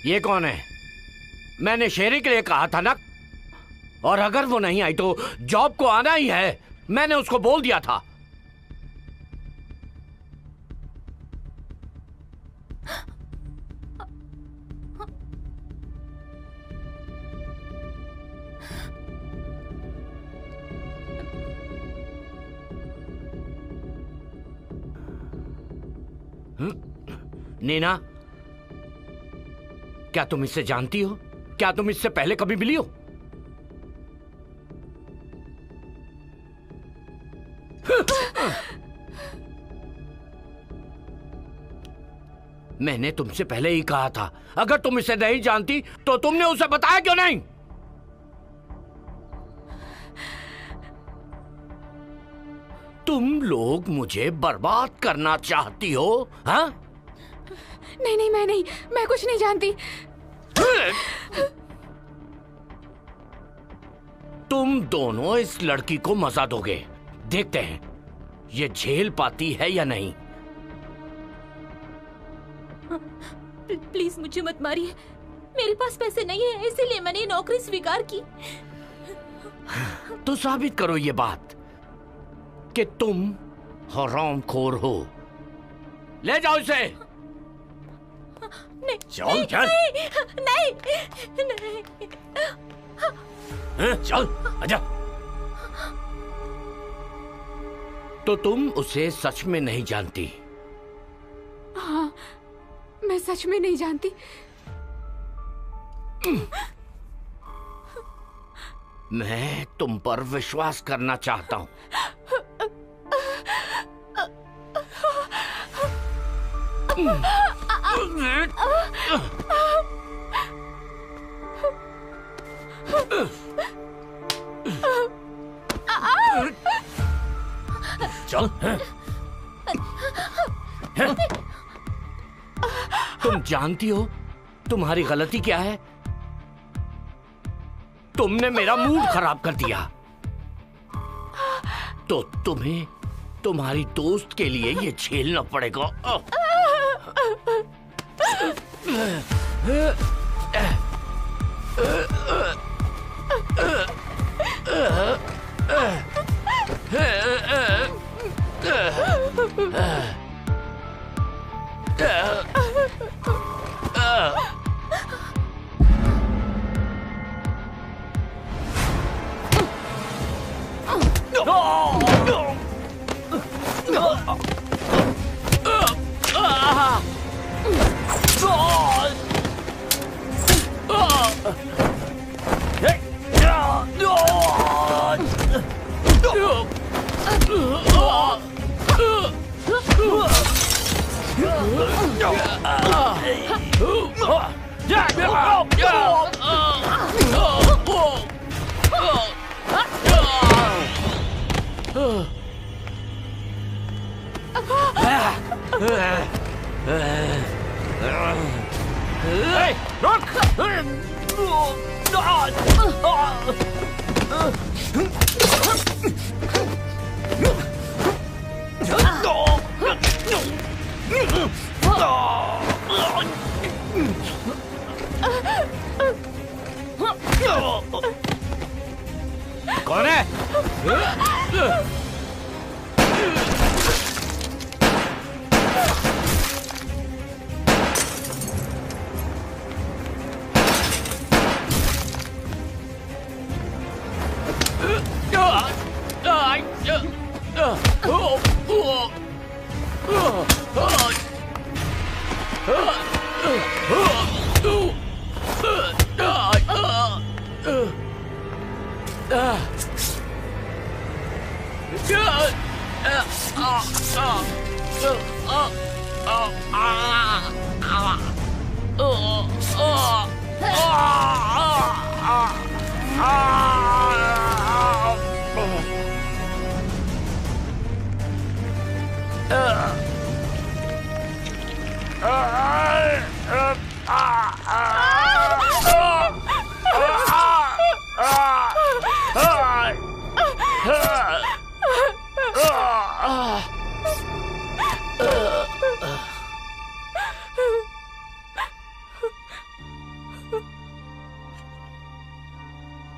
ये कौन है? मैंने शेरी के लिए कहा था ना, और अगर वो नहीं आई तो जॉब को आना ही है। मैंने उसको बोल दिया था। नीना, क्या तुम इससे जानती हो? क्या तुम इससे पहले कभी मिली हो? मैंने तुमसे पहले ही कहा था, अगर तुम इसे नहीं जानती तो तुमने उसे बताया क्यों नहीं? तुम लोग मुझे बर्बाद करना चाहती हो, हाँ? नहीं नहीं, मैं कुछ नहीं जानती। तुम दोनों इस लड़की को मजा दोगे। देखते हैं ये झेल पाती है या नहीं। प्लीज मुझे मत मारिए, मेरे पास पैसे नहीं है, इसीलिए मैंने नौकरी स्वीकार की। तो साबित करो ये बात कि तुम हरामखोर हो। ले जाओ इसे। नहीं, चल चल। नहीं, नहीं, नहीं। चल आजा। तो तुम उसे सच में नहीं जानती? हाँ, मैं सच में नहीं जानती। मैं तुम पर विश्वास करना चाहता हूं। चल। तुम जानती हो तुम्हारी गलती क्या है? तुमने मेरा मूड खराब कर दिया। तो तुम्हें तुम्हारी दोस्त के लिए ये झेलना पड़ेगा। कौन है?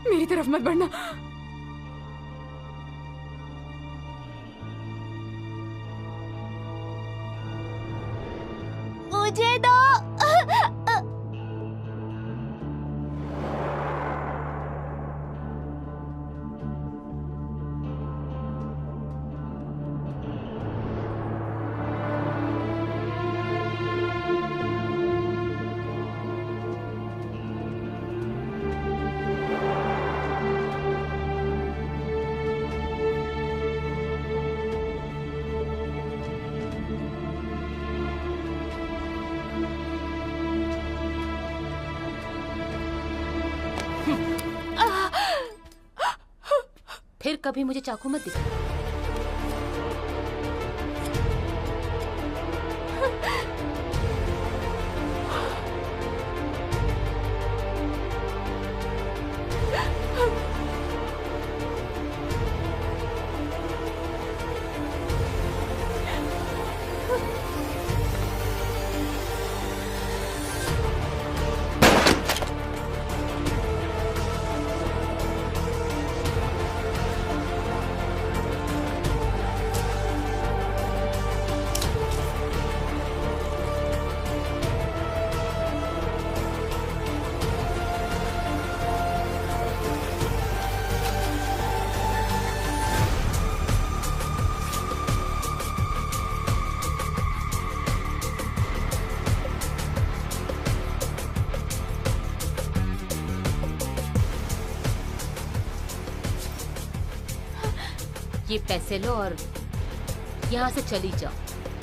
मेरी तरफ मत बढ़ना। मुझे दो। फिर कभी मुझे चाकू मत दिखा। ये पैसे लो और यहाँ से चली जाओ,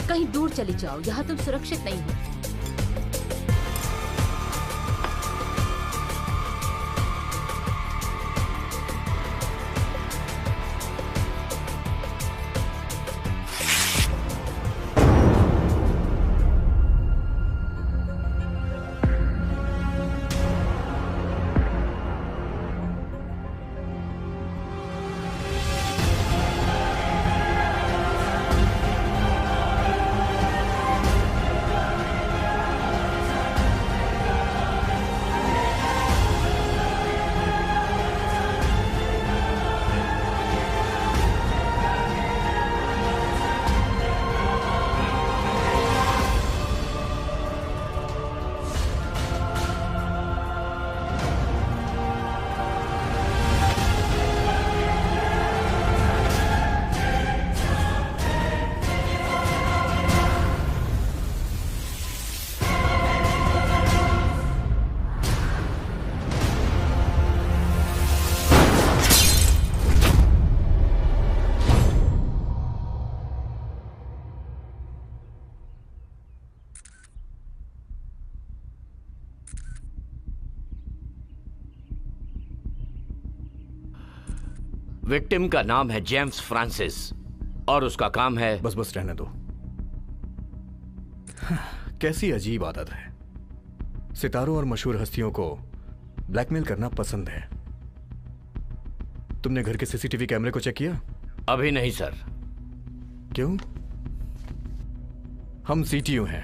कहीं दूर चली जाओ, यहाँ तुम सुरक्षित नहीं हो। विक्टिम का नाम है जेम्स फ्रांसिस और उसका काम है। बस बस रहने दो। कैसी अजीब आदत है, सितारों और मशहूर हस्तियों को ब्लैकमेल करना पसंद है। तुमने घर के सीसीटीवी कैमरे को चेक किया? अभी नहीं सर। क्यों? हम सीटीयू हैं,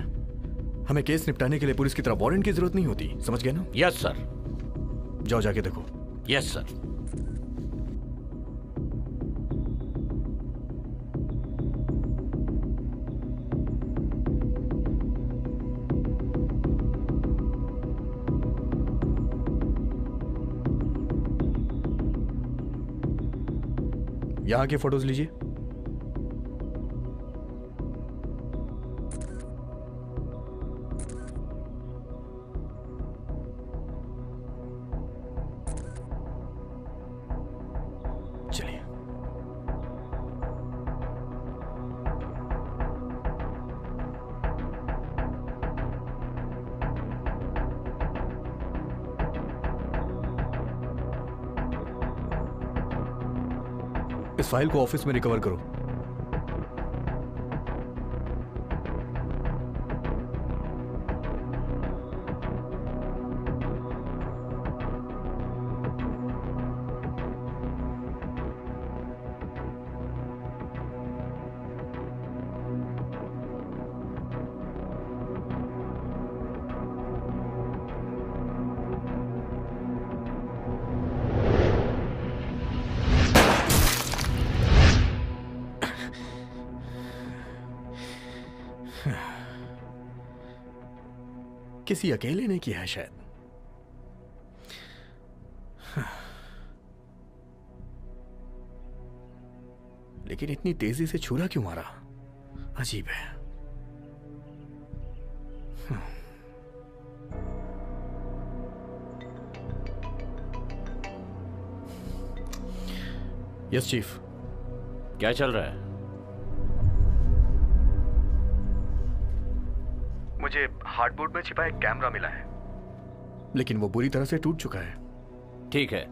हमें केस निपटाने के लिए पुलिस की तरह वारंट की जरूरत नहीं होती, समझ गए ना? Yes sir. जाओ जाके देखो। Yes sir. यहां के फोटोज लीजिए। चलिए। इस फाइल को ऑफिस में रिकवर करो। किसी अकेले ने किया है शायद। लेकिन इतनी तेजी से छुरा क्यों मारा? अजीब है। Yes chief. क्या चल रहा है? मुझे हार्डबोर्ड में छिपा एक कैमरा मिला है, लेकिन वो बुरी तरह से टूट चुका है। ठीक है,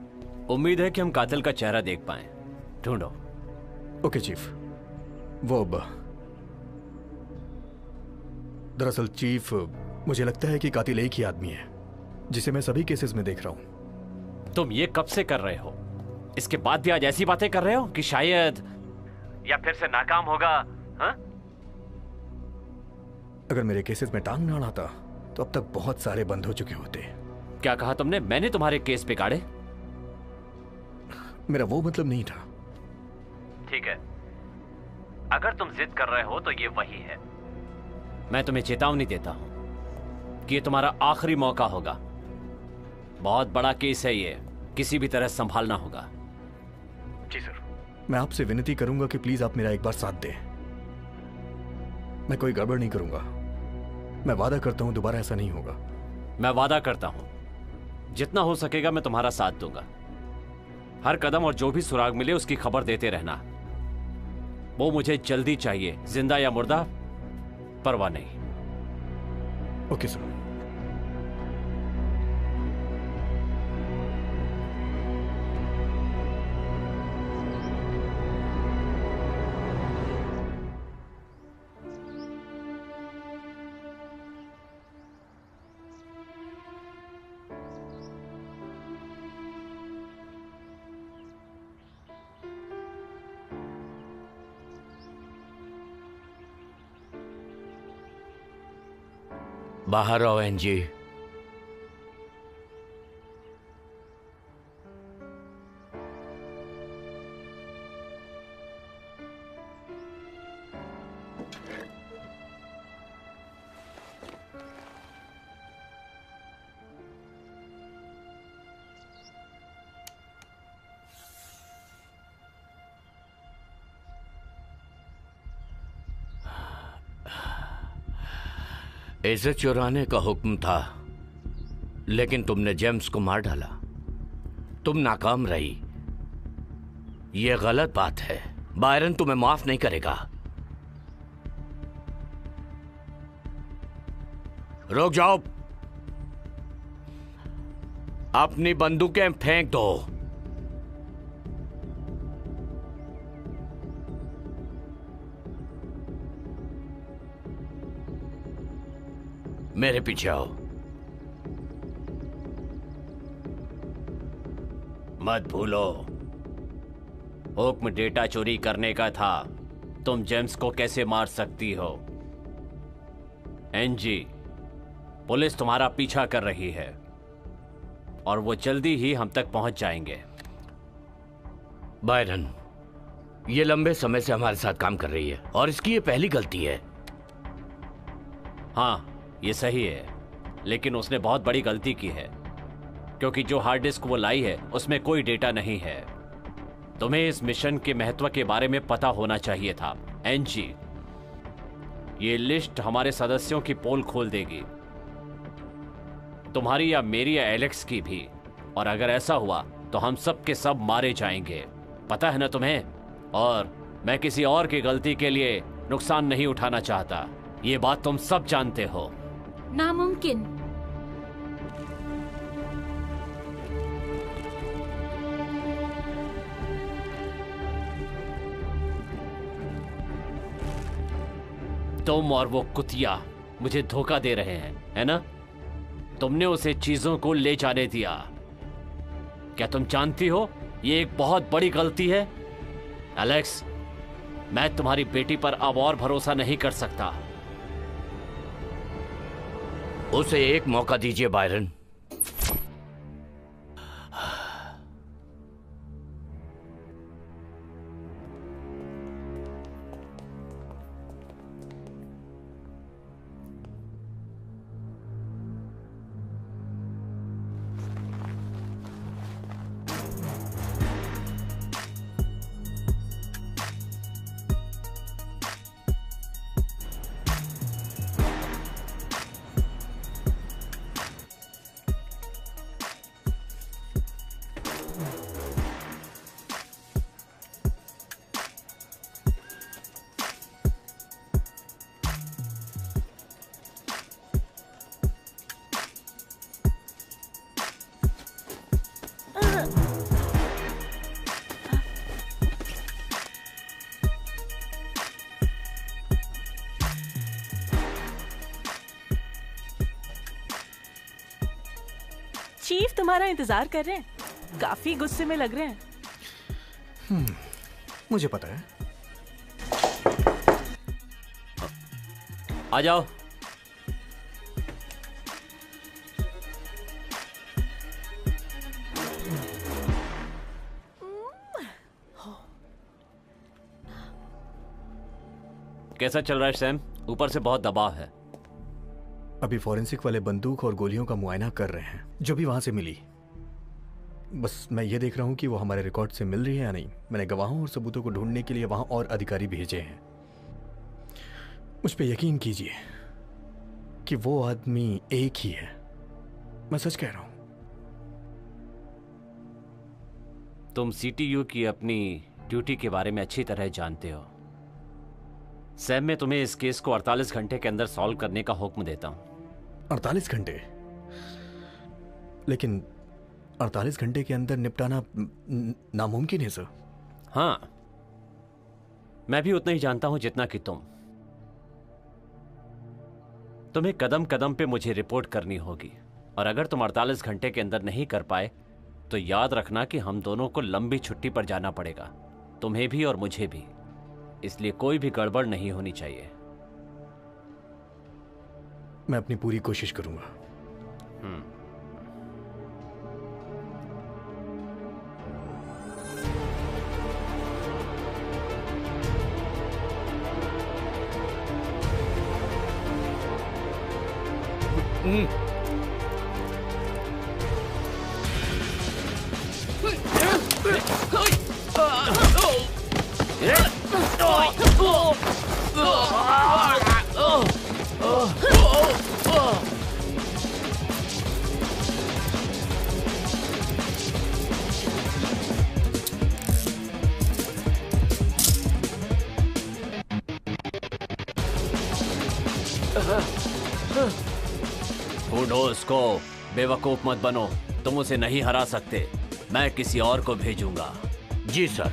उम्मीद है कि हम कातिल का चेहरा देख पाएं। ढूंढो। Okay chief. वो अब दरअसल चीफ, मुझे लगता है कि कातिल एक ही आदमी है जिसे मैं सभी केसेस में देख रहा हूं। तुम ये कब से कर रहे हो? इसके बाद भी आज ऐसी बातें कर रहे हो कि शायद या फिर से नाकाम होगा? हाँ? अगर मेरे केसेस में टांग ना अड़ाता तो अब तक बहुत सारे बंद हो चुके होते। क्या कहा तुमने? मैंने तुम्हारे केस बिगाड़े? मेरा वो मतलब नहीं था। ठीक है, अगर तुम जिद कर रहे हो तो ये वही है। मैं तुम्हें चेतावनी देता हूं कि ये तुम्हारा आखिरी मौका होगा। बहुत बड़ा केस है ये, किसी भी तरह संभालना होगा। जी सर। मैं आपसे विनती करूंगा कि प्लीज आप मेरा एक बार साथ दें। मैं कोई गड़बड़ नहीं करूंगा। मैं वादा करता हूं दोबारा ऐसा नहीं होगा। मैं वादा करता हूं जितना हो सकेगा मैं तुम्हारा साथ दूंगा। हर कदम और जो भी सुराग मिले उसकी खबर देते रहना। वो मुझे जल्दी चाहिए, जिंदा या मुर्दा परवाह नहीं। Okay sir. बाहर आओ एनजी। इज्जत चुराने का हुक्म था, लेकिन तुमने जेम्स को मार डाला। तुम नाकाम रही। यह गलत बात है। बायरन तुम्हें माफ नहीं करेगा। रुक जाओ। अपनी बंदूकें फेंक दो। मेरे पीछे आओ। मत भूलो, हुक्म डेटा चोरी करने का था। तुम जेम्स को कैसे मार सकती हो? एनजी, पुलिस तुम्हारा पीछा कर रही है और वो जल्दी ही हम तक पहुंच जाएंगे। बायरन, ये लंबे समय से हमारे साथ काम कर रही है और इसकी ये पहली गलती है। हाँ, ये सही है, लेकिन उसने बहुत बड़ी गलती की है, क्योंकि जो हार्ड डिस्क वो लाई है उसमें कोई डेटा नहीं है। तुम्हें इस मिशन के महत्व के बारे में पता होना चाहिए था। एनजी, ये लिस्ट हमारे सदस्यों की पोल खोल देगी, तुम्हारी या मेरी या एलेक्स की भी। और अगर ऐसा हुआ तो हम सब के सब मारे जाएंगे। पता है ना तुम्हें? और मैं किसी और की गलती के लिए नुकसान नहीं उठाना चाहता। ये बात तुम सब जानते हो। नामुमकिन। तुम और वो कुतिया मुझे धोखा दे रहे हैं, है ना? तुमने उसे चीजों को ले जाने दिया। क्या तुम जानती हो ये एक बहुत बड़ी गलती है? एलेक्स, मैं तुम्हारी बेटी पर अब और भरोसा नहीं कर सकता। उसे एक मौका दीजिए बायरन। चीफ तुम्हारा इंतजार कर रहे हैं, काफी गुस्से में लग रहे हैं। मुझे पता है। आ जाओ। कैसा चल रहा है सैम? ऊपर से बहुत दबाव है। अभी फॉरेंसिक वाले बंदूक और गोलियों का मुआयना कर रहे हैं जो भी वहां से मिली। बस मैं ये देख रहा हूं कि वो हमारे रिकॉर्ड से मिल रही है या नहीं। मैंने गवाहों और सबूतों को ढूंढने के लिए वहां और अधिकारी भेजे हैं। मुझ पे यकीन कीजिए कि वो आदमी एक ही है। मैं सच कह रहा हूं। तुम सीटीयू की अपनी ड्यूटी के बारे में अच्छी तरह जानते हो। सैम, मैं तुम्हें इस केस को 48 घंटे के अंदर सॉल्व करने का हुक्म देता हूं। 48 घंटे? लेकिन 48 घंटे के अंदर निपटाना नामुमकिन है सर। हाँ, मैं भी उतना ही जानता हूं जितना कि तुम्हें कदम कदम पे मुझे रिपोर्ट करनी होगी। और अगर तुम 48 घंटे के अंदर नहीं कर पाए तो याद रखना कि हम दोनों को लंबी छुट्टी पर जाना पड़ेगा, तुम्हें भी और मुझे भी। इसलिए कोई भी गड़बड़ नहीं होनी चाहिए। मैं अपनी पूरी कोशिश करूंगा। को बेवकूफ मत बनो। तुम उसे नहीं हरा सकते। मैं किसी और को भेजूंगा। जी सर।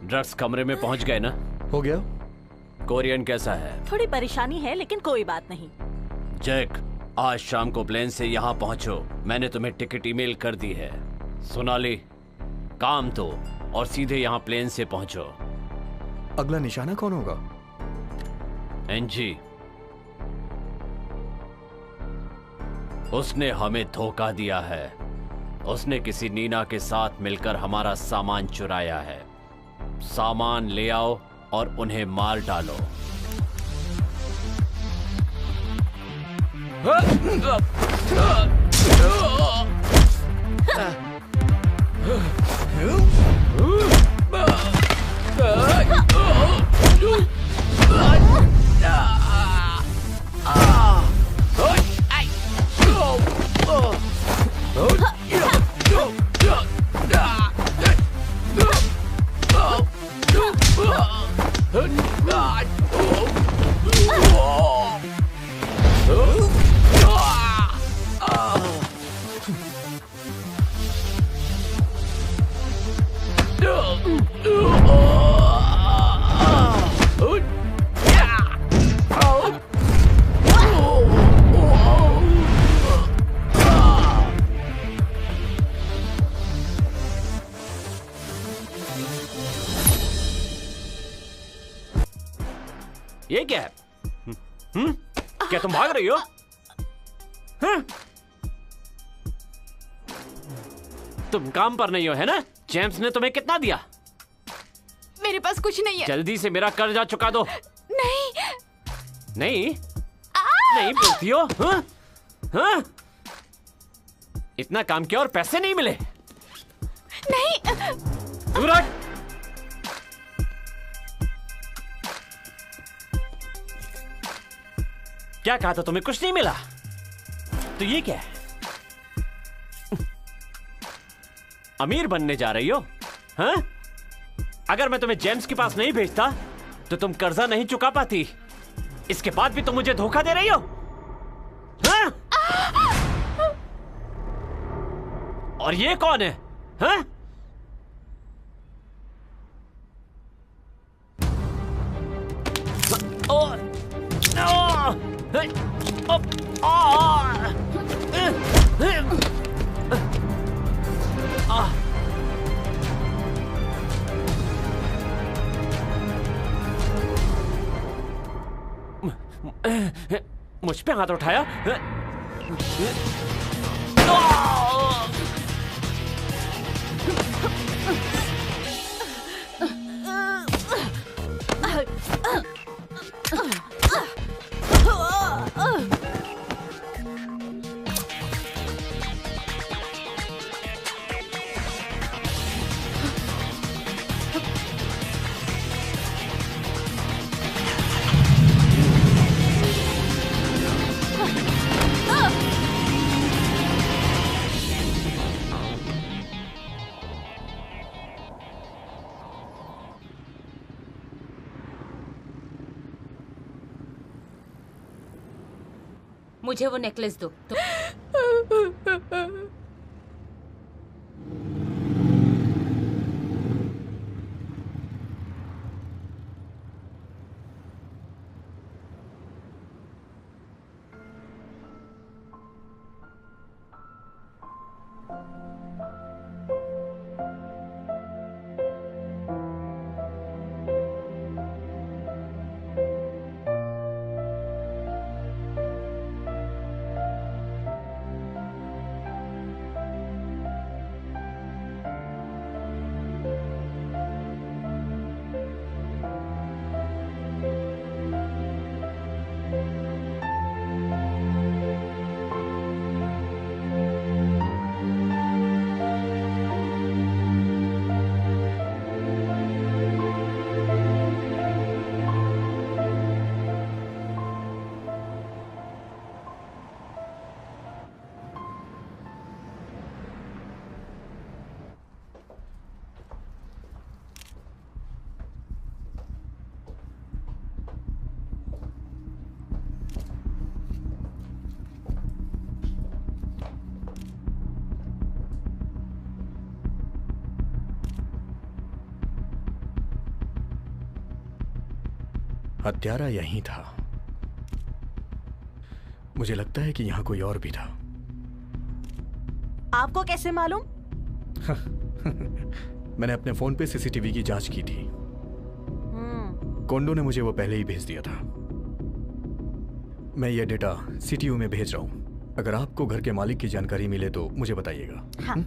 ड्रग्स कमरे में पहुंच गए ना? हो गया। कोरियन कैसा है? थोड़ी परेशानी है लेकिन कोई बात नहीं। जैक, आज शाम को प्लेन से यहाँ पहुंचो। मैंने तुम्हें टिकट ईमेल कर दी है। सोनाली, काम तो और सीधे यहाँ प्लेन से पहुंचो। अगला निशाना कौन होगा? एनजी। उसने हमें धोखा दिया है। उसने किसी नीना के साथ मिलकर हमारा सामान चुराया है। सामान ले आओ और उन्हें मार डालो। ये क्या है? क्या तुम भाग रही हो? तुम काम पर नहीं हो, है ना? जेम्स ने तुम्हें कितना दिया? मेरे पास कुछ नहीं है। जल्दी से मेरा कर्जा चुका दो। नहीं नहीं नहीं बोलती हो? हाँ? इतना काम किया और पैसे नहीं मिले? नहीं। दूर हट। क्या कहा था तुम्हें? कुछ नहीं मिला? तो ये क्या है? अमीर बनने जा रही हो? हाँ? अगर मैं तुम्हें जेम्स के पास नहीं भेजता तो तुम कर्जा नहीं चुका पाती। इसके बाद भी तुम मुझे धोखा दे रही हो? हाँ? और ये कौन है? हाँ? मुझ पे हाथ उठाया? मुझे वो नेकलेस दो। हत्यारा यहीं था। मुझे लगता है कि यहां कोई और भी था। आपको कैसे मालूम? मैंने अपने फोन पे सीसीटीवी की जांच की थी। कोंडो ने मुझे वो पहले ही भेज दिया था। मैं ये डेटा सीटीयू में भेज रहा हूं। अगर आपको घर के मालिक की जानकारी मिले तो मुझे बताइएगा। हाँ।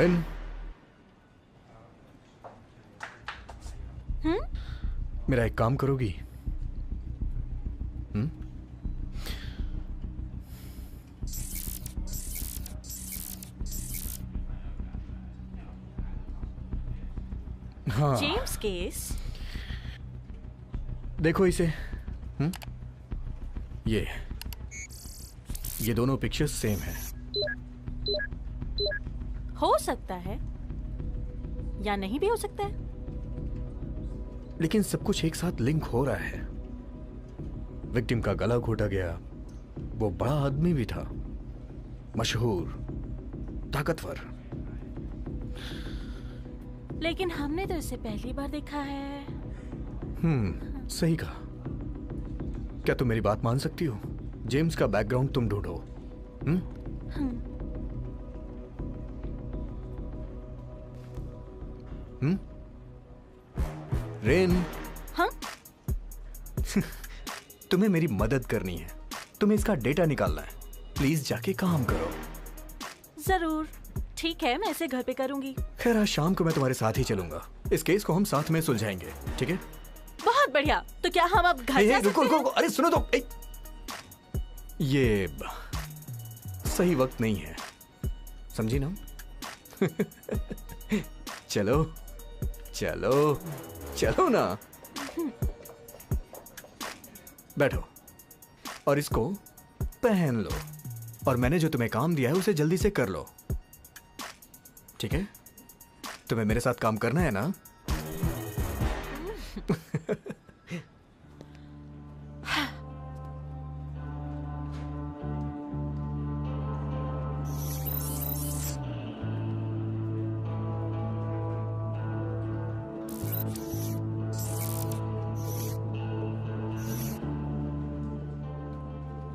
रेन, मेरा एक काम करोगी? हाँ, जेम्स केस। देखो इसे। ये दोनों पिक्चर्स सेम हैं। हो सकता है या नहीं भी हो सकता है, लेकिन सब कुछ एक साथ लिंक हो रहा है। विक्टिम का गला घोटा गया, वो बड़ा आदमी भी था, मशहूर, ताकतवर। लेकिन हमने तो इसे पहली बार देखा है। सही कहा। क्या तुम मेरी बात मान सकती हो? जेम्स का बैकग्राउंड तुम ढूंढो। रेन, हाँ? तुम्हें मेरी मदद करनी है। तुम्हें इसका डेटा निकालना है। प्लीज जाके काम करो। जरूर, ठीक है, मैं इसे घर पे करूंगी। खैर, आज शाम को मैं तुम्हारे साथ ही चलूंगा। इस केस को हम साथ में सुलझाएंगे, ठीक है? बहुत बढ़िया। तो क्या हम अब घर जा रुको सकते रुको, अरे सुनो तो। ये सही वक्त नहीं है, समझी ना? चलो चलो चलो ना। बैठो और इसको पहन लो, और मैंने जो तुम्हें काम दिया है उसे जल्दी से कर लो, ठीक है? तुम्हें मेरे साथ काम करना है ना?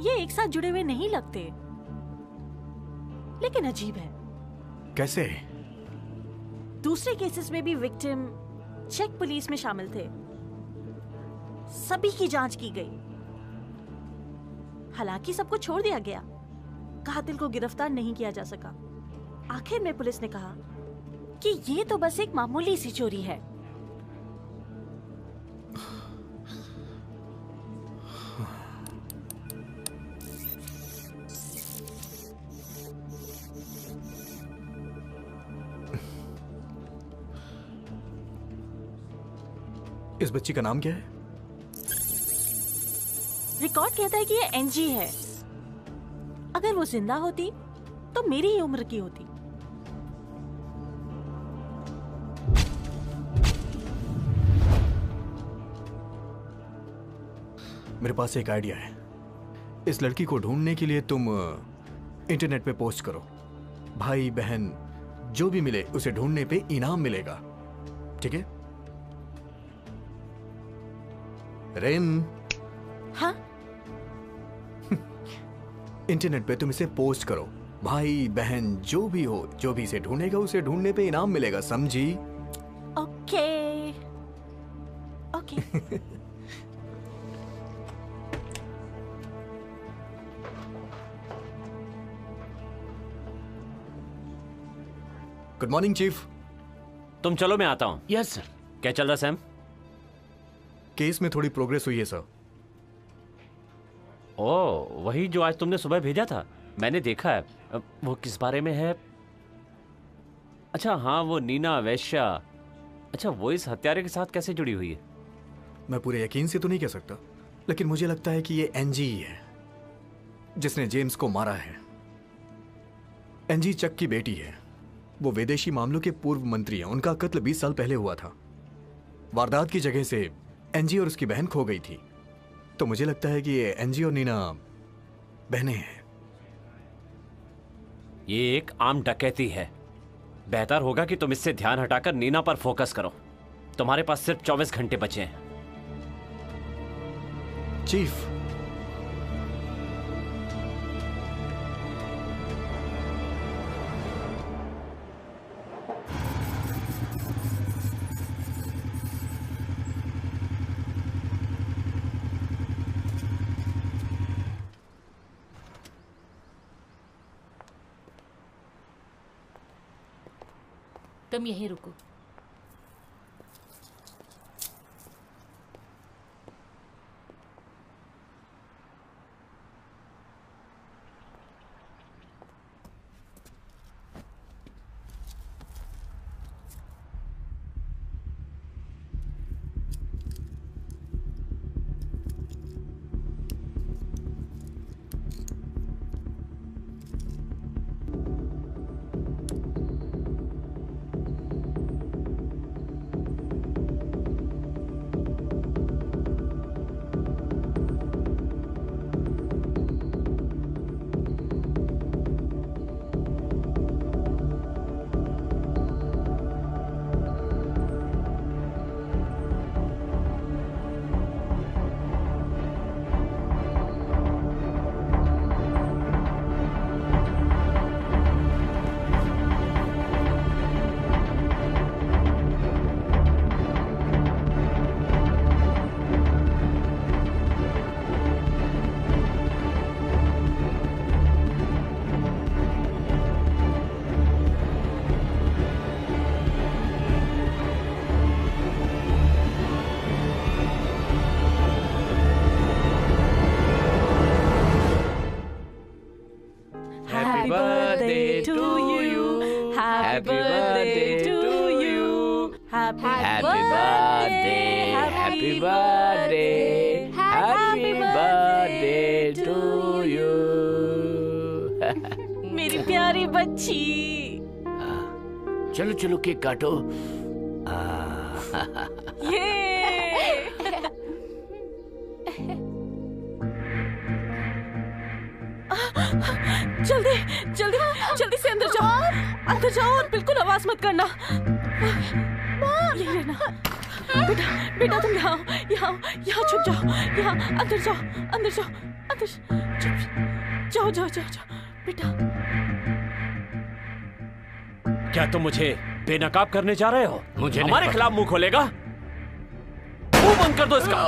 ये एक साथ जुड़े हुए नहीं लगते, लेकिन अजीब है। कैसे? दूसरे केसेस में भी विक्टिम चेक पुलिस में शामिल थे। सभी की जांच की गई, हालांकि सबको छोड़ दिया गया। कातिल को गिरफ्तार नहीं किया जा सका। आखिर में पुलिस ने कहा कि ये तो बस एक मामूली सी चोरी है। इस बच्ची का नाम क्या है? रिकॉर्ड कहता है कि ये एनजी है। अगर वो जिंदा होती तो मेरी ही उम्र की होती। मेरे पास एक आइडिया है। इस लड़की को ढूंढने के लिए तुम इंटरनेट पे पोस्ट करो। भाई बहन जो भी मिले उसे ढूंढने पे इनाम मिलेगा, ठीक है? रेन, हाँ? इंटरनेट पे तुम इसे पोस्ट करो। भाई बहन जो भी हो, जो भी इसे ढूंढेगा उसे ढूंढने पे इनाम मिलेगा, समझी? Okay okay. Good morning chief. तुम चलो, मैं आता हूं। Yes sir. क्या चल रहा सैम? केस में थोड़ी प्रोग्रेस हुई है सर। ओह, वही जो आज तुमने सुबह भेजा था, मैंने देखा है। वो किस बारे में है? अच्छा हाँ, वो नीना वैश्या। अच्छा, वो इस हत्यारे के साथ कैसे जुड़ी हुई है? मैं पूरे यकीन से तो नहीं कह सकता, लेकिन मुझे लगता है कि ये एनजी ही है जिसने जेम्स को मारा है। एनजी चक की बेटी है। वो विदेशी मामलों के पूर्व मंत्री हैं। उनका कत्ल 20 साल पहले हुआ था। वारदात की जगह से एनजी और उसकी बहन खो गई थी। तो मुझे लगता है कि ये एनजी और नीना बहनें हैं। ये एक आम डकैती है। बेहतर होगा कि तुम इससे ध्यान हटाकर नीना पर फोकस करो। तुम्हारे पास सिर्फ 24 घंटे बचे हैं। चीफ, तुम यहीं रुको। Happy birthday to you. Happy birthday to you. Happy birthday, happy birthday, happy birthday to you. मेरी प्यारी बच्ची। चलो चलो केक काटो। ये जल्दी जल्दी जल्दी से अंदर जाओ और बिल्कुल आवाज मत करना। यही रहना। बेटा बेटा तुम यहाँ छुप जाओ। यहाँ अंदर जाओ बेटा। क्या तुम मुझे बेनकाब करने जा रहे हो? मुझे हमारे खिलाफ मुंह खोलेगा? मुंह बंद कर दो इसका।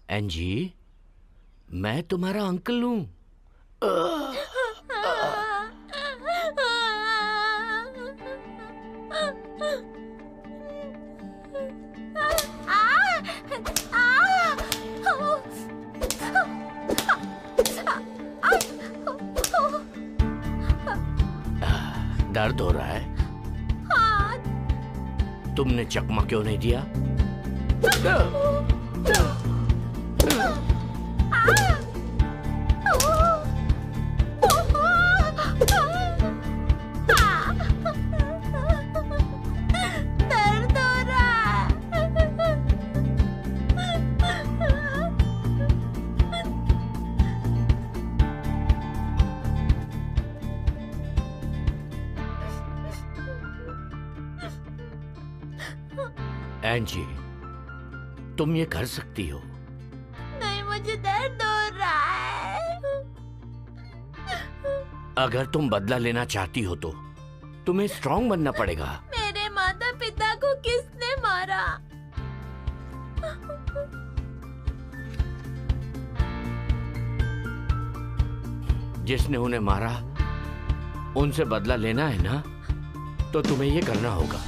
एंजी, मैं तुम्हारा अंकल हूं। दर्द हो रहा है? तुमने चकमा क्यों नहीं दिया? एंजी, तुम ये कर सकती हो। नहीं, मुझे दर्द हो रहा है। अगर तुम बदला लेना चाहती हो तो तुम्हें स्ट्रांग बनना पड़ेगा। मेरे माता पिता को किसने मारा? जिसने उन्हें मारा उनसे बदला लेना है ना, तो तुम्हें ये करना होगा।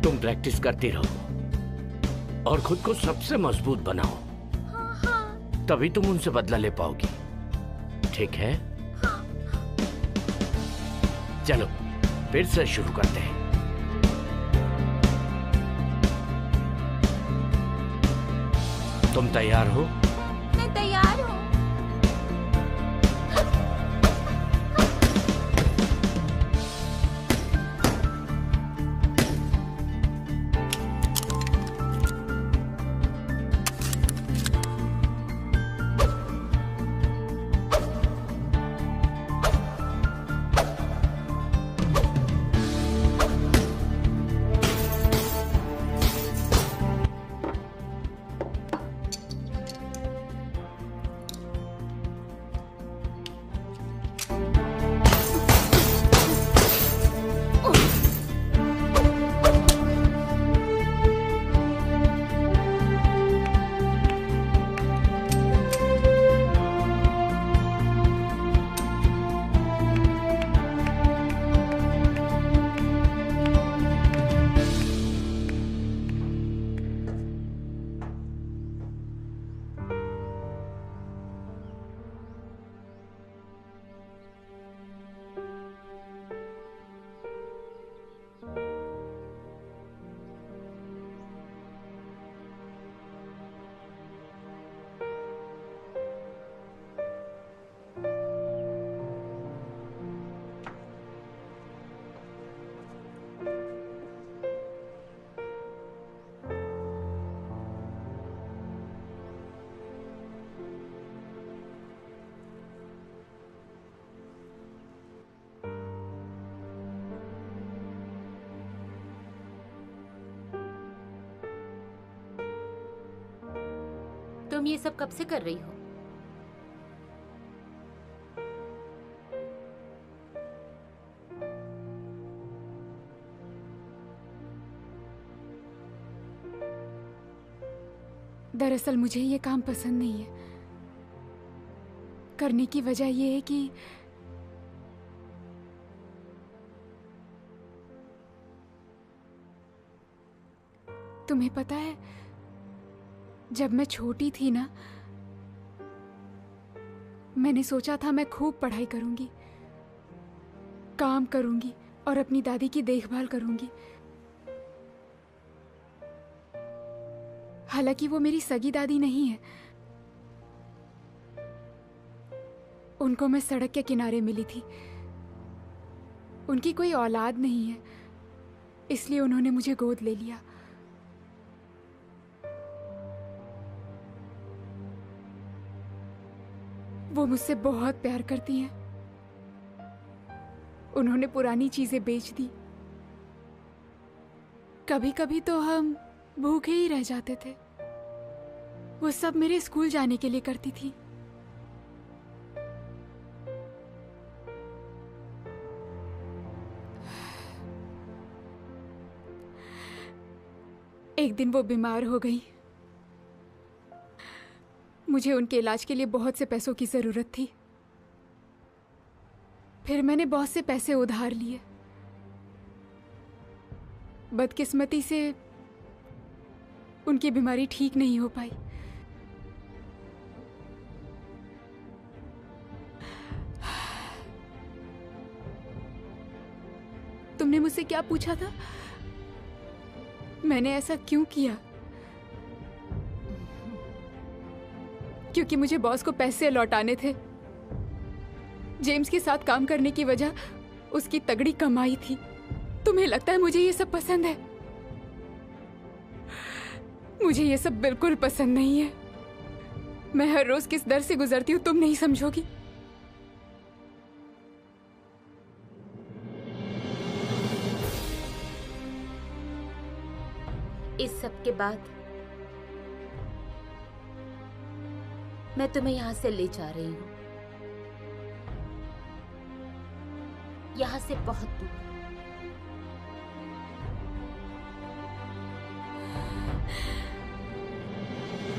तुम प्रैक्टिस करती रहो और खुद को सबसे मजबूत बनाओ, तभी तुम उनसे बदला ले पाओगी। ठीक है? चलो फिर से शुरू करते हैं। तुम तैयार हो? मैं तैयार हूँ। तुम ये सब कब से कर रही हो? दरअसल मुझे ये काम पसंद नहीं है। करने की वजह यह है कि तुम्हें पता है, जब मैं छोटी थी ना, मैंने सोचा था मैं खूब पढ़ाई करूंगी, काम करूंगी और अपनी दादी की देखभाल करूंगी। हालांकि वो मेरी सगी दादी नहीं है, उनको मैं सड़क के किनारे मिली थी। उनकी कोई औलाद नहीं है, इसलिए उन्होंने मुझे गोद ले लिया। वो मुझसे बहुत प्यार करती हैं। उन्होंने पुरानी चीजें बेच दी। कभी कभी तो हम भूखे ही रह जाते थे। वो सब मेरे स्कूल जाने के लिए करती थी। एक दिन वो बीमार हो गई। मुझे उनके इलाज के लिए बहुत से पैसों की जरूरत थी। फिर मैंने बहुत से पैसे उधार लिए। बदकिस्मती से उनकी बीमारी ठीक नहीं हो पाई। तुमने मुझसे क्या पूछा था? मैंने ऐसा क्यों किया? क्योंकि मुझे बॉस को पैसे लौटाने थे। जेम्स के साथ काम करने की वजह उसकी तगड़ी कमाई थी। तुम्हें लगता है मुझे ये सब पसंद है? मुझे ये सब बिल्कुल पसंद नहीं है। मैं हर रोज किस दर से गुजरती हूँ तुम नहीं समझोगी। इस सब के बाद मैं तुम्हें यहाँ से ले जा रही हूँ, यहाँ से बहुत दूर।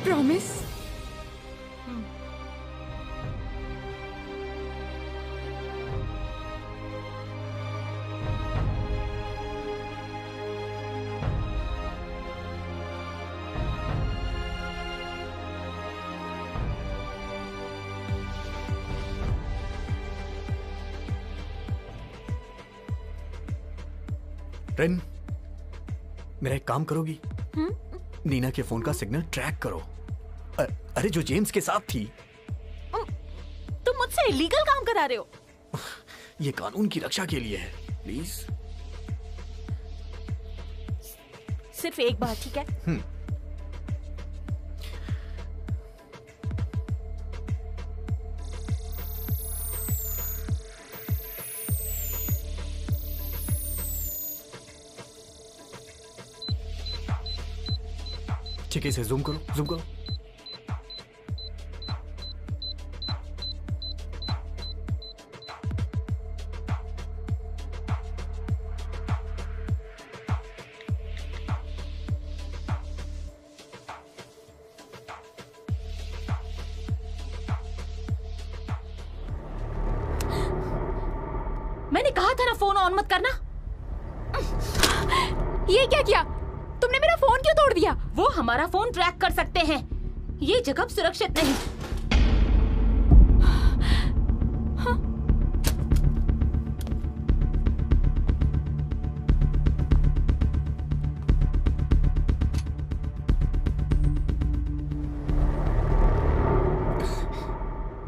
प्रॉमिस? रेन, मेरा एक काम करोगी? नीना के फोन का सिग्नल ट्रैक करो। अरे जो जेम्स के साथ थी। तुम मुझसे इलीगल काम करा रहे हो। ये कानून की रक्षा के लिए है, प्लीज। सिर्फ एक बार, ठीक है? ठीक है, इसे जूम करो, जूम करो। मैंने कहा था ना फोन ऑन मत करना। ये क्या किया तुमने? मेरा फोन क्यों तोड़ दिया? वो हमारा फोन ट्रैक कर सकते हैं। ये जगह सुरक्षित नहीं।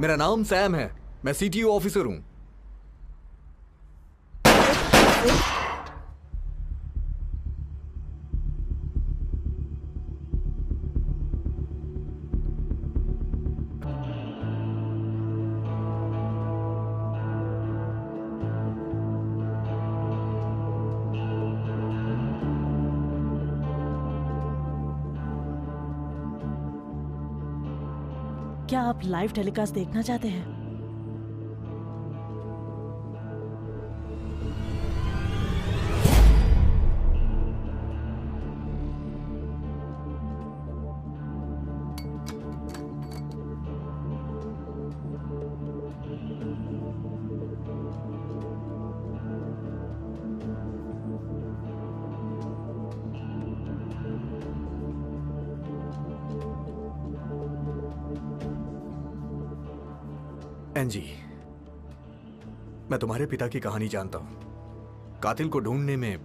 मेरा नाम सैम है, मैं सीटीओ ऑफिसर हूं। क्या आप लाइव टेलीकास्ट देखना चाहते हैं? एंजी, मैं तुम्हारे पिता की कहानी जानता हूं। कातिल को ढूंढने में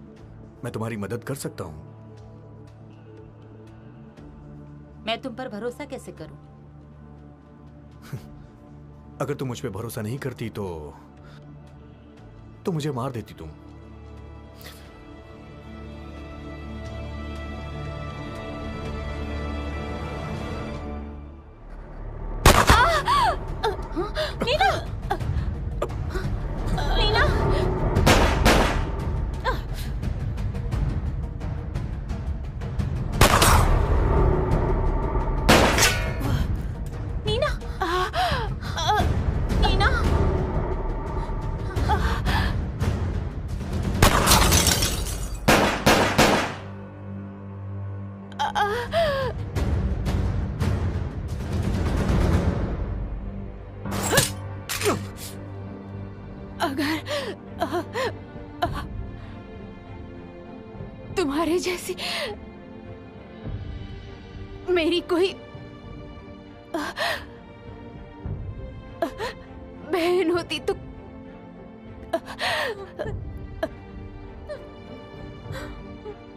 मैं तुम्हारी मदद कर सकता हूं। मैं तुम पर भरोसा कैसे करूं? अगर तुम मुझ पे भरोसा नहीं करती तो मुझे मार देती तुम। नीना! नीना! नीना! नीना! अगर तुम्हारे जैसी मेरी कोई बहन होती तो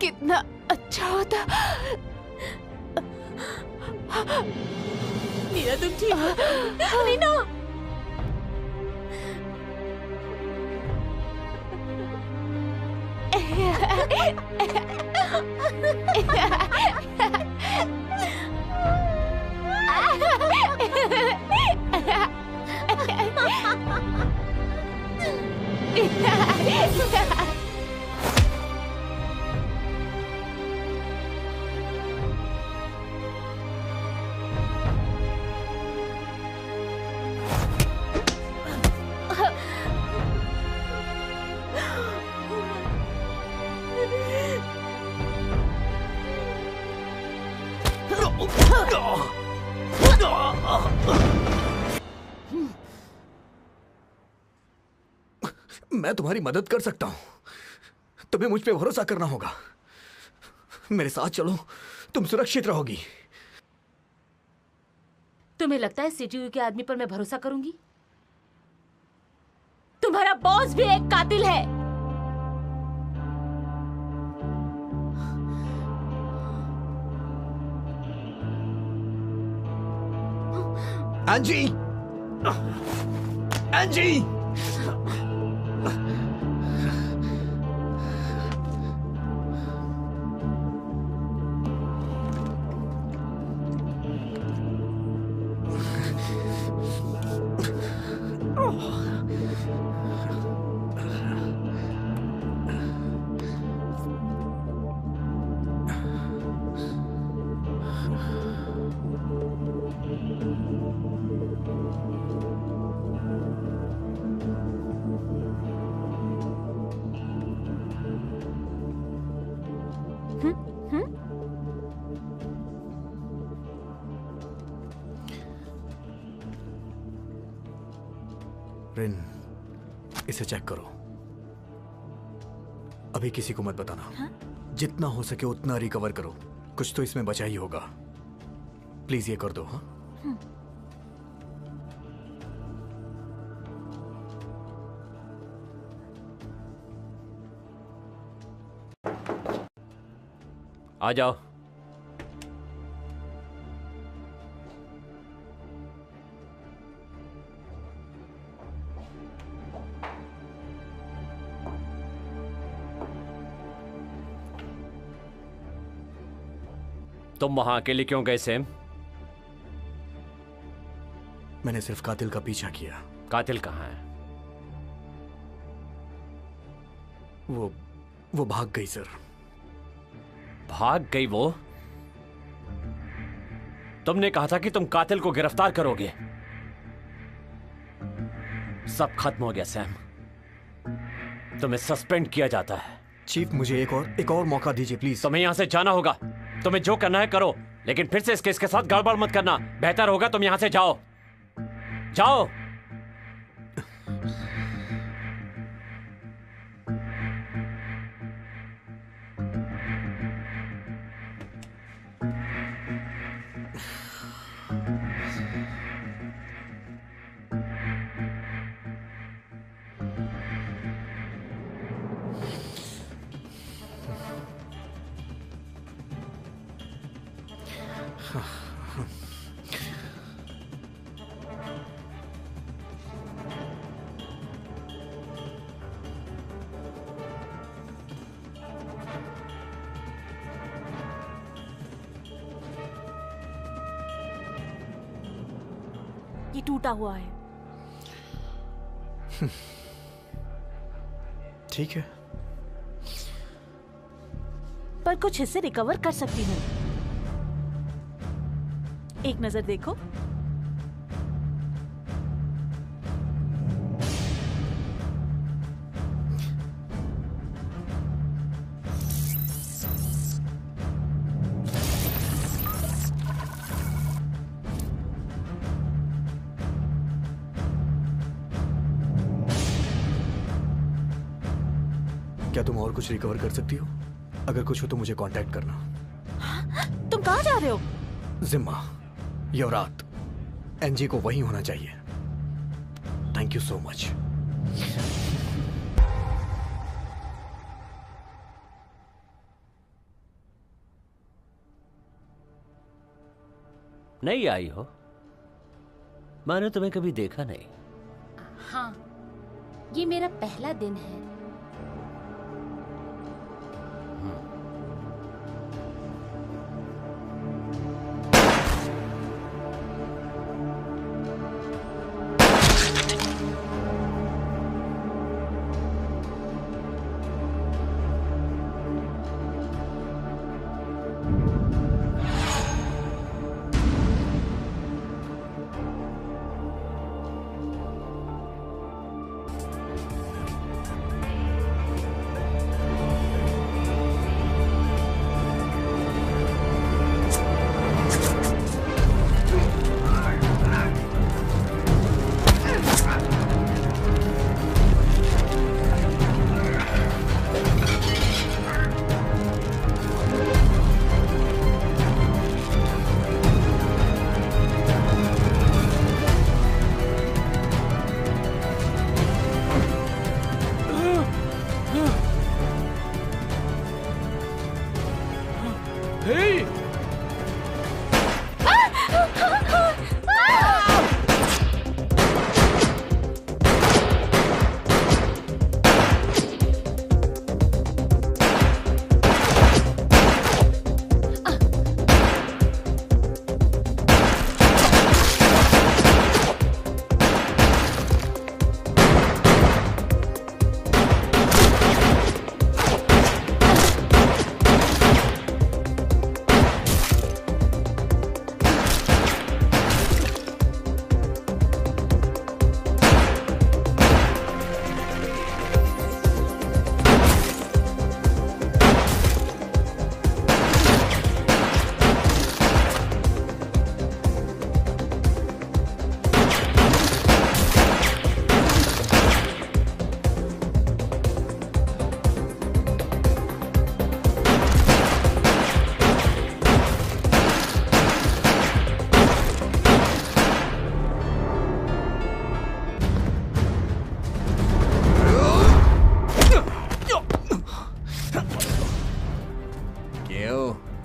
कितना अच्छा होता। नीना, तुम ठीक हो? नीना! मैं तुम्हारी मदद कर सकता हूं। तुम्हें मुझ पे भरोसा करना होगा। मेरे साथ चलो, तुम सुरक्षित रहोगी। तुम्हें लगता है सीटीयू के आदमी पर मैं भरोसा करूंगी? तुम्हारा बॉस भी एक कातिल है। एंजी! एंजी! रिन, इसे चेक करो। अभी किसी को मत बताना। हाँ? जितना हो सके उतना रिकवर करो। कुछ तो इसमें बचा ही होगा। प्लीज ये कर दो। हाँ, आ जाओ। तुम वहां अकेले क्यों गए सैम? मैंने सिर्फ कातिल का पीछा किया। कातिल कहाँ है? वो भाग गई सर। भाग गई वो? तुमने कहा था कि तुम कातिल को गिरफ्तार करोगे। सब खत्म हो गया सैम, तुम्हें सस्पेंड किया जाता है। चीफ, मुझे एक और मौका दीजिए प्लीज। तुम्हें यहां से जाना होगा। तुम्हें जो करना है करो, लेकिन फिर से इस केस के साथ गड़बड़ मत करना। बेहतर होगा तुम यहां से जाओ। जाओ। ये टूटा हुआ है। ठीक है, पर कुछ हिस्से रिकवर कर सकती हूँ। एक नजर देखो। क्या तुम और कुछ रिकवर कर सकती हो? अगर कुछ हो तो मुझे कांटेक्ट करना। तुम कहाँ जा रहे हो? जिम्मा, ये रात एनजी को वही होना चाहिए। Thank you so much. नहीं आई हो? मैंने तुम्हें कभी देखा नहीं। हाँ, ये मेरा पहला दिन है।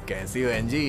कैसी हो एनजी?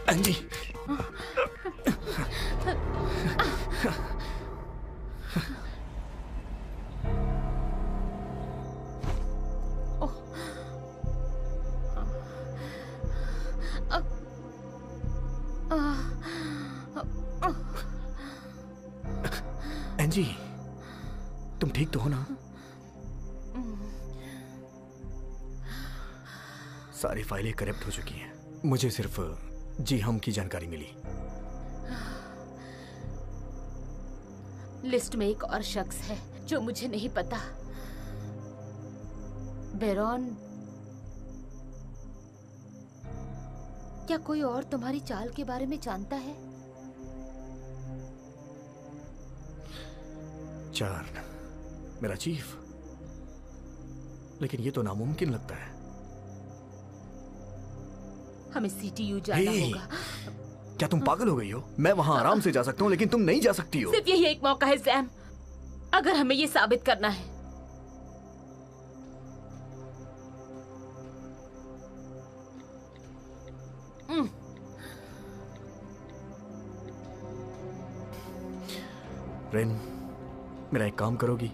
एंजी, एंजी, तुम ठीक तो हो ना? सारी फाइलें करप्ट हो चुकी हैं। मुझे सिर्फ जी हम की जानकारी मिली। लिस्ट में एक और शख्स है जो मुझे नहीं पता। बेरॉन, क्या कोई और तुम्हारी चाल के बारे में जानता है? चार्न, मेरा चीफ। लेकिन ये तो नामुमकिन लगता है। हमें सीटीयू जाना होगा। क्या तुम पागल हो गई हो? मैं वहां आराम से जा सकता हूँ, लेकिन तुम नहीं जा सकती हो। सिर्फ यही एक मौका है सैम, अगर हमें ये साबित करना है। रेन, मेरा एक काम करोगी?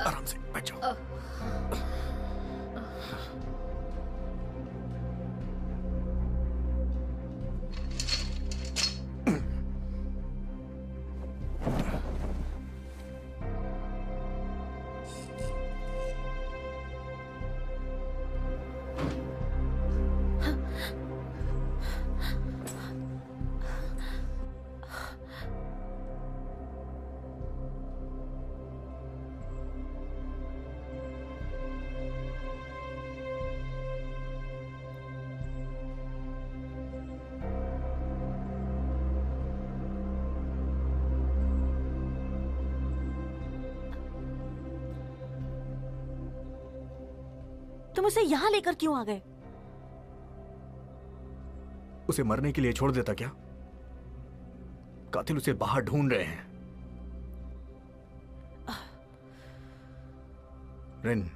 आराम से बैठ जाओ। तुम उसे यहाँ लेकर क्यों आ गए? उसे मरने के लिए छोड़ देता क्या? कातिल उसे बाहर ढूंढ रहे हैं। रेन,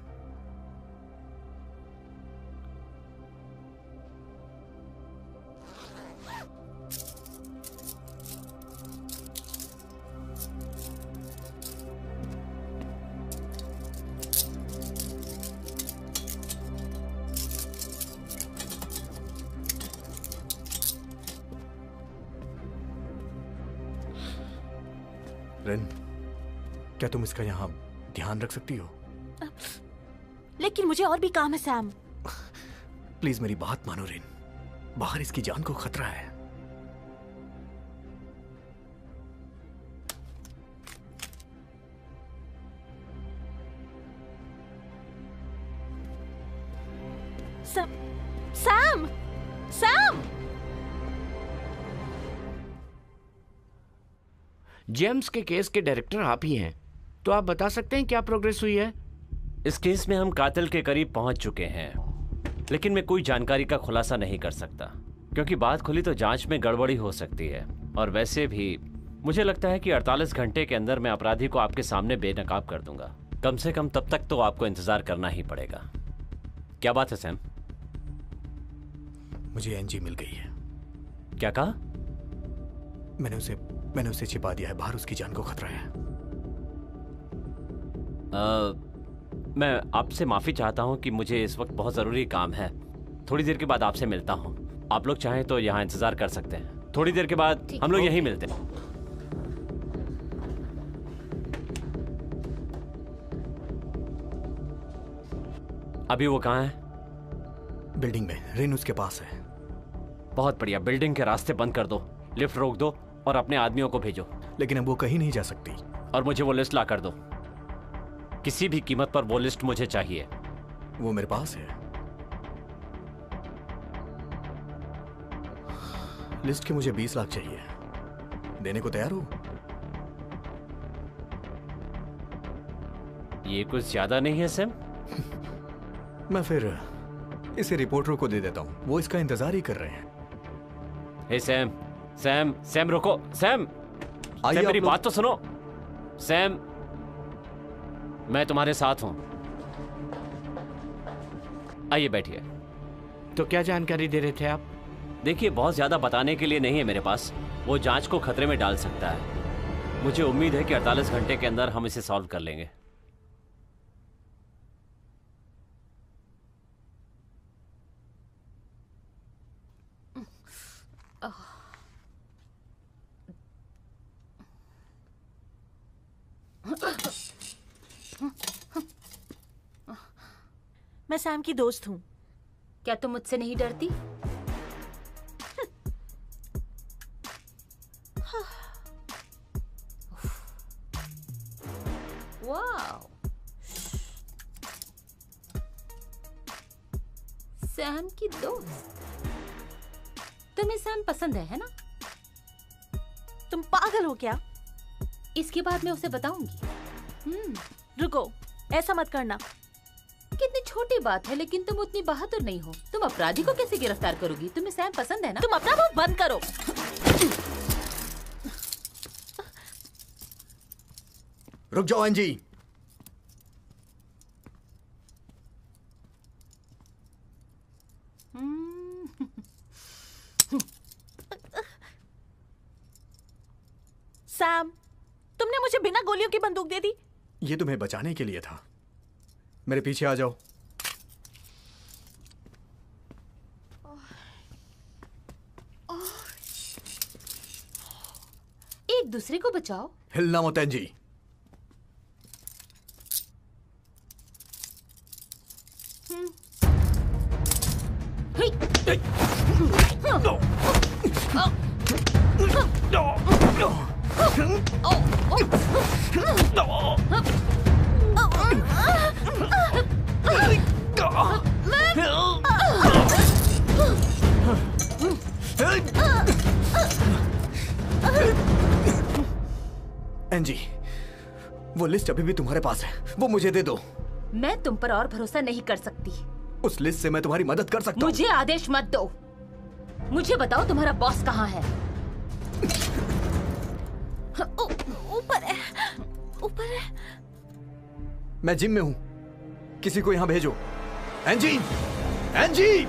रेन, क्या तुम इसका यहां ध्यान रख सकती हो? लेकिन मुझे और भी काम है सैम। प्लीज मेरी बात मानो रेन, बाहर इसकी जान को खतरा है। Sam, Sam! जेम्स के केस के डायरेक्टर आप ही हैं, तो आप बता सकते हैं क्या प्रोग्रेस हुई है? इस केस में हम कातिल के करीब पहुंच चुके हैं, लेकिन मैं कोई जानकारी का खुलासा नहीं कर सकता, क्योंकि बात खुली तो जांच में गड़बड़ी हो सकती है। और वैसे भी मुझे लगता है कि 48 घंटे के अंदर मैं अपराधी को आपके सामने बेनकाब कर दूंगा। कम से कम तब तक तो आपको इंतजार करना ही पड़ेगा। क्या बात है सैम? मुझे एनजी मिल गई है। क्या कहा? मैंने उसे छिपा दिया है, बाहर उसकी जान को खतरा है। मैं आपसे माफी चाहता हूं कि मुझे इस वक्त बहुत जरूरी काम है। थोड़ी देर के बाद आपसे मिलता हूं। आप लोग चाहें तो यहाँ इंतजार कर सकते हैं, थोड़ी देर के बाद हम लोग यहीं मिलते हैं। अभी वो कहाँ है? बिल्डिंग में, रेन उसके पास है। बहुत बढ़िया, बिल्डिंग के रास्ते बंद कर दो, लिफ्ट रोक दो और अपने आदमियों को भेजो। लेकिन अब वो कहीं नहीं जा सकती। और मुझे वो लिस्ट ला कर दो, किसी भी कीमत पर वो लिस्ट मुझे चाहिए। वो मेरे पास है। लिस्ट के मुझे 20 लाख चाहिए। देने को तैयार हो? ये कुछ ज्यादा नहीं है सैम? मैं फिर इसे रिपोर्टरों को दे देता हूं, वो इसका इंतजार ही कर रहे हैं। हे सैम, सैम, सैम रुको, सैम, आइए सैम मेरी आप बात तो सुनो। सैम, मैं तुम्हारे साथ हूं, आइए बैठिए। तो क्या जानकारी दे रहे थे आप? देखिए, बहुत ज्यादा बताने के लिए नहीं है मेरे पास, वो जांच को खतरे में डाल सकता है। मुझे उम्मीद है कि 48 घंटे के अंदर हम इसे सॉल्व कर लेंगे। मैं सैम की दोस्त हूँ। क्या तुम मुझसे नहीं डरती? वाओ, सैम की दोस्त। तुम्हें सैम पसंद है ना? तुम पागल हो क्या? इसके बाद मैं उसे बताऊंगी। रुको, ऐसा मत करना। कितनी छोटी बात है, लेकिन तुम उतनी बहादुर नहीं हो। तुम अपराधी को कैसे गिरफ्तार करोगी? तुम्हें सैम पसंद है ना? तुम अपना मुंह बंद करो। रुक जाओ एंजी। सैम, तुमने मुझे बिना गोलियों की बंदूक दे दी। ये तुम्हें बचाने के लिए था। मेरे पीछे आ जाओ। एक दूसरे को बचाओ। हिलना मत एंजी। एंजी, वो लिस्ट अभी भी तुम्हारे पास है, वो मुझे दे दो। मैं तुम पर और भरोसा नहीं कर सकती। उस लिस्ट से मैं तुम्हारी मदद कर सकता हूँ। मुझे आदेश मत दो। मुझे बताओ तुम्हारा बॉस कहाँ है? ऊपर है, ऊपर है। मैं जिम में हूँ, किसी को यहाँ भेजो। एंजी, एंजी!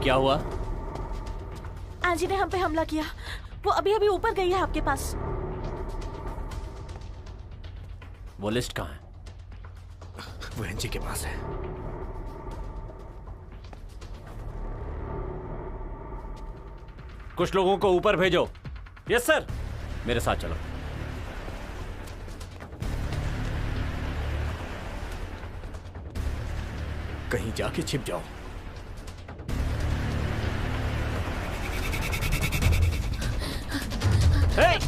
क्या हुआ? एंजी ने हम पे हमला किया। वो अभी अभी ऊपर गई है आपके पास। वो लिस्ट कहाँ है? वो एंजी के पास है। कुछ लोगों को ऊपर भेजो। Yes sir. मेरे साथ चलो। कहीं जाके छिप जाओ। Hey!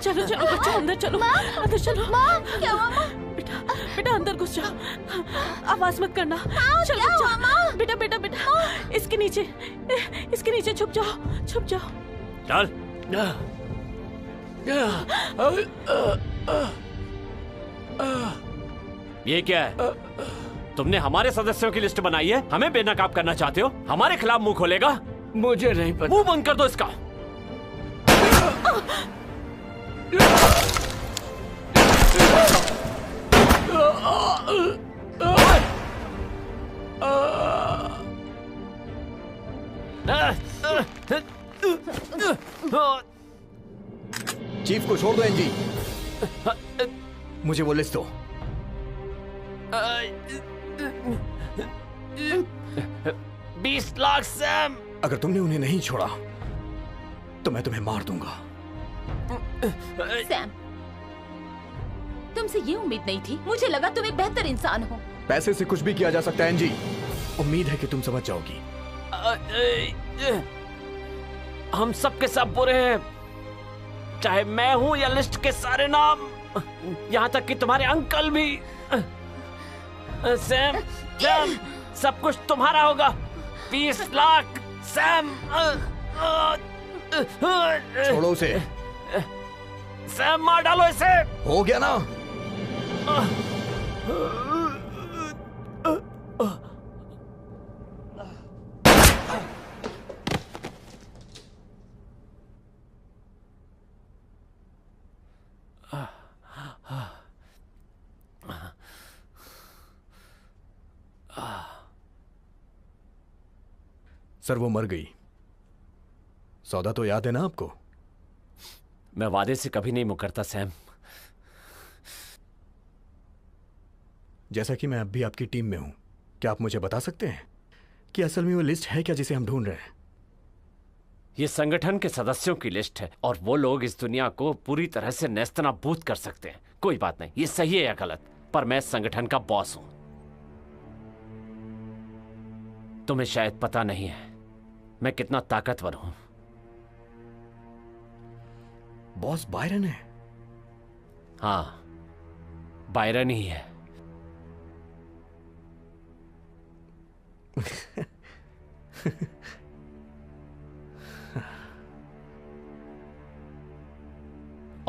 चलो चलो बच्चा, अंदर चलो। अंदर चलो। माँ, क्या हुआ माँ? बेटा बेटा अंदर घुस जाओ, आवाज मत करना। चलो क्या हुआ, माँ? बेटा बेटा बेटा इसके नीचे छुप जाओ, छुप जाओ। चल। ये क्या है? तुमने हमारे सदस्यों की लिस्ट बनाई है, हमें बेनकाब करना चाहते हो? हमारे खिलाफ मुंह खोलेगा? मुझे नहीं पता। मुंह बंद कर दो इसका। चीफ को छोड़ दो एनजी। मुझे वो लिस्ट दो। 20 लाख सैम। अगर तुमने उन्हें नहीं छोड़ा तो मैं तुम्हें मार दूंगा। सैम, तुमसे ये उम्मीद नहीं थी। मुझे लगा तुम एक बेहतर इंसान हो। पैसे से कुछ भी किया जा सकता है एनजी। उम्मीद है कि तुम समझ जाओगी। हम सब के सब बुरे हैं, चाहे मैं हूं या लिस्ट के सारे नाम, यहां तक कि तुम्हारे अंकल भी। सैम, सैम, सब कुछ तुम्हारा होगा। 20 लाख सैम। छोड़ो उसे। सैम, मार डालो इसे। हो गया ना? सर, वो मर गई। सौदा तो याद है ना आपको? मैं वादे से कभी नहीं मुकरता सैम। जैसा कि मैं अब भी आपकी टीम में हूं, क्या आप मुझे बता सकते हैं कि असल में वो लिस्ट है क्या जिसे हम ढूंढ रहे हैं? ये संगठन के सदस्यों की लिस्ट है और वो लोग इस दुनिया को पूरी तरह से नेस्तनाबूद कर सकते हैं। कोई बात नहीं, ये सही है या गलत, पर मैं इस संगठन का बॉस हूं। तुम्हें शायद पता नहीं है मैं कितना ताकतवर हूं। बॉस बायरन है? हाँ, बायरन ही है।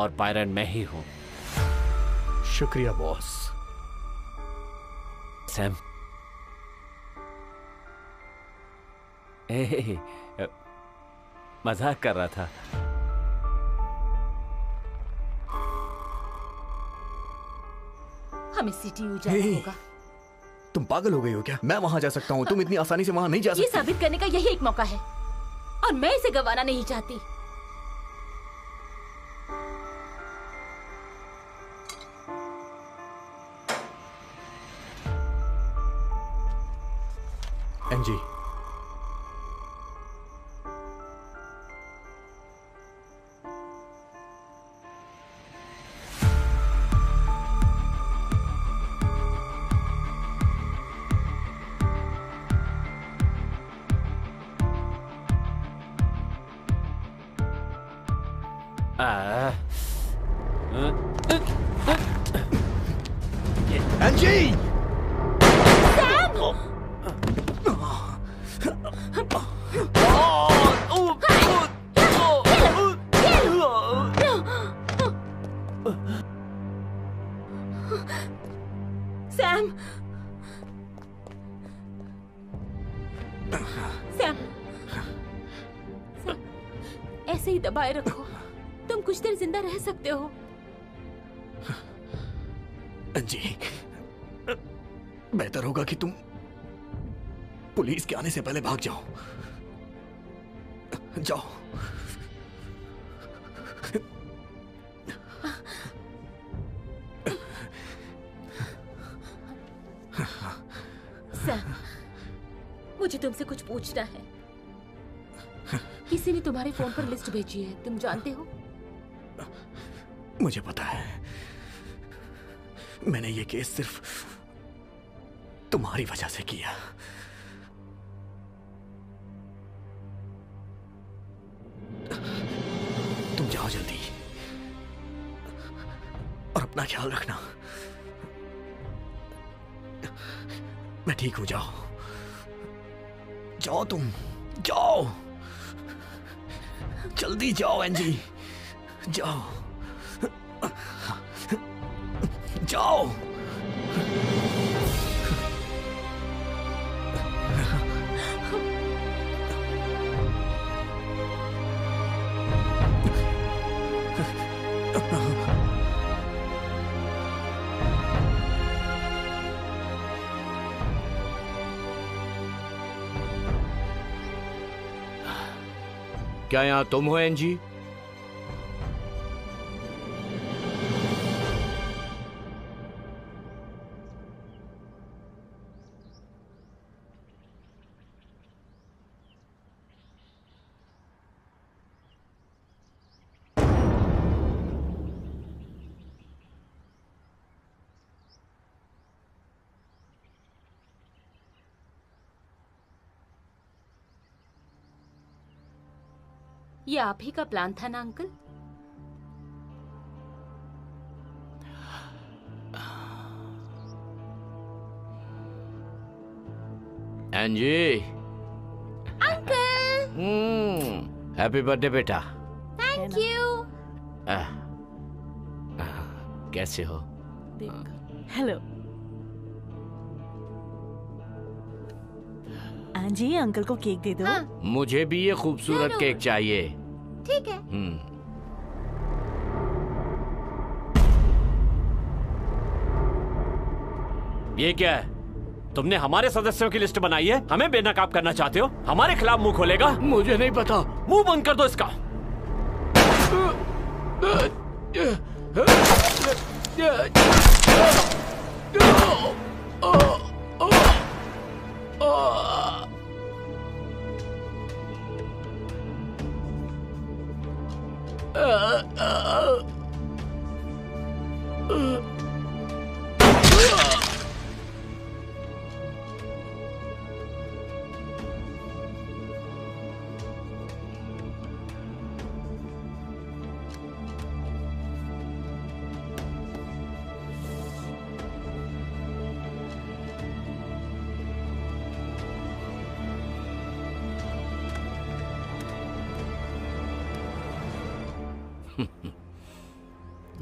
और बायरन मैं ही हूं। शुक्रिया बॉस। सैम, मजाक कर रहा था। हमें सीटीयू जाना होगा। तुम पागल हो गई हो क्या? मैं वहां जा सकता हूँ, तुम इतनी आसानी से वहां नहीं जा ये सकती। साबित करने का यही एक मौका है और मैं इसे गंवाना नहीं चाहती। NG, NG! सैम, सैम, ऐसे ही दबाए रखो, तुम कुछ देर जिंदा रह सकते हो। जी, बेहतर होगा कि तुम पुलिस के आने से पहले भाग जाओ। जाओ। सैम, मुझे तुमसे कुछ पूछना है। किसी ने तुम्हारे फोन पर लिस्ट भेजी है, तुम जानते हो? मुझे पता है, मैंने ये केस सिर्फ तुम्हारी वजह से किया। तुम जाओ जल्दी और अपना ख्याल रखना। मैं ठीक हूं, जाओ जाओ, तुम जाओ, जल्दी जाओ एनजी, जाओ जाओ। क्या यहाँ तुम हो एनजी? ये आप ही का प्लान था ना अंकल? एनजी, अंकल, हैप्पी बर्थडे बेटा। Thank you. कैसे हो? हेलो जी, अंकल को केक दे दो। हाँ। मुझे भी ये खूबसूरत केक चाहिए। ठीक है। ये क्या है? तुमने हमारे सदस्यों की लिस्ट बनाई है, हमें बेनकाब करना चाहते हो? हमारे खिलाफ मुंह खोलेगा? मुझे नहीं पता। मुंह बंद कर दो इसका।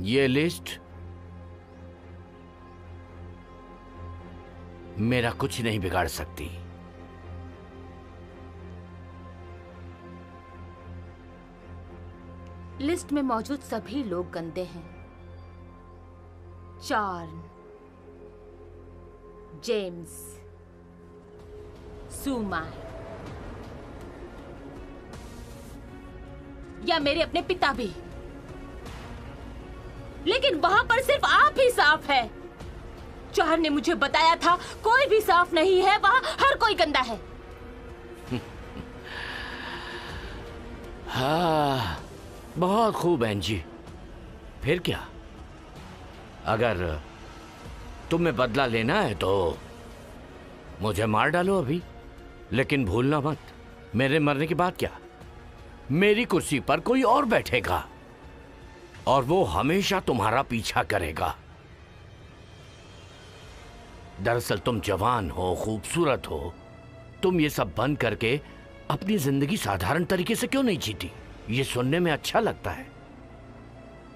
ये लिस्ट मेरा कुछ नहीं बिगाड़ सकती। लिस्ट में मौजूद सभी लोग गंदे हैं। चार्न, जेम्स, सुमा या मेरे अपने पिता भी। लेकिन वहां पर सिर्फ आप ही साफ है। चार ने मुझे बताया था कोई भी साफ नहीं है, वहां हर कोई गंदा है। हाँ, बहुत खूब एंजी। फिर क्या? अगर तुम्हें बदला लेना है तो मुझे मार डालो अभी, लेकिन भूलना मत, मेरे मरने के बाद क्या, मेरी कुर्सी पर कोई और बैठेगा और वो हमेशा तुम्हारा पीछा करेगा। दरअसल तुम जवान हो, खूबसूरत हो, तुम ये सब बंद करके अपनी जिंदगी साधारण तरीके से क्यों नहीं जीती? ये सुनने में अच्छा लगता है,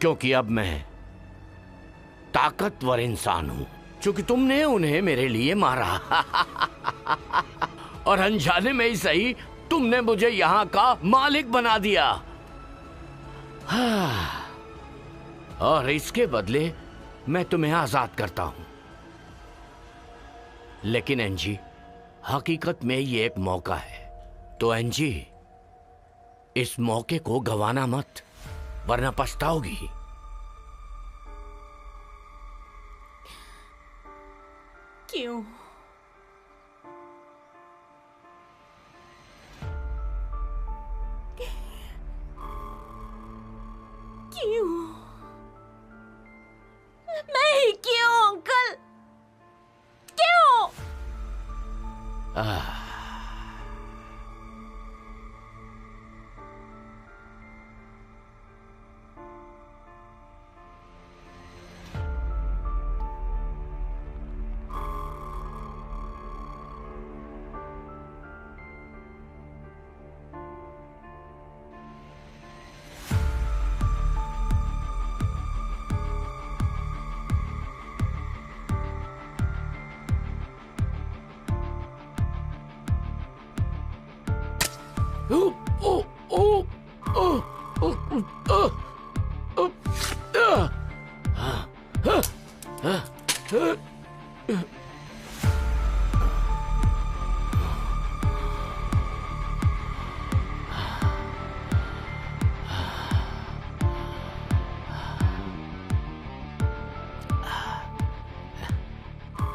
क्योंकि अब मैं ताकतवर इंसान हूं, क्योंकि तुमने उन्हें मेरे लिए मारा और अनजाने में ही सही तुमने मुझे यहां का मालिक बना दिया। और इसके बदले मैं तुम्हें आजाद करता हूं। लेकिन एंजी, हकीकत में ये एक मौका है, तो एंजी इस मौके को गंवाना मत, वरना पछताओगी। क्यों? क्यों? मैं ही क्यों अंकल? क्यों?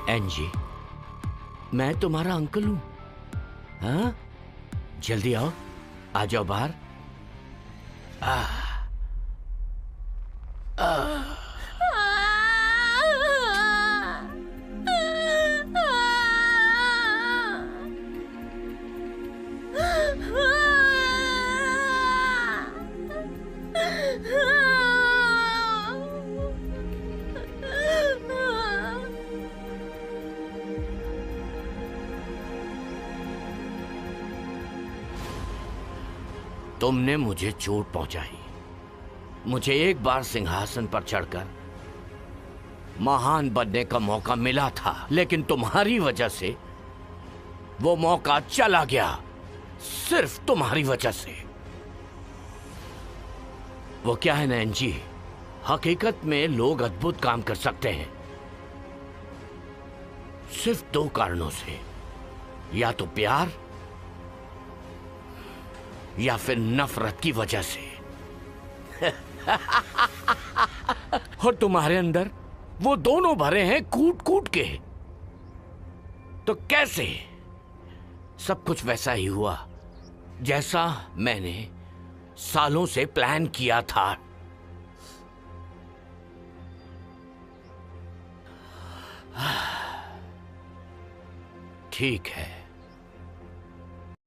एंजी, मैं तुम्हारा अंकल हूं। हाँ, जल्दी आओ, आ जाओ बाहर। तुमने मुझे चोट पहुंचाई, मुझे एक बार सिंहासन पर चढ़कर महान बनने का मौका मिला था, लेकिन तुम्हारी वजह से वो मौका चला गया, सिर्फ तुम्हारी वजह से। वो क्या है ना एंजी, हकीकत में लोग अद्भुत काम कर सकते हैं सिर्फ दो कारणों से, या तो प्यार या फिर नफरत की वजह से। और तुम्हारे अंदर वो दोनों भरे हैं कूट कूट के। तो कैसे सब कुछ वैसा ही हुआ जैसा मैंने सालों से प्लान किया था। ठीक है,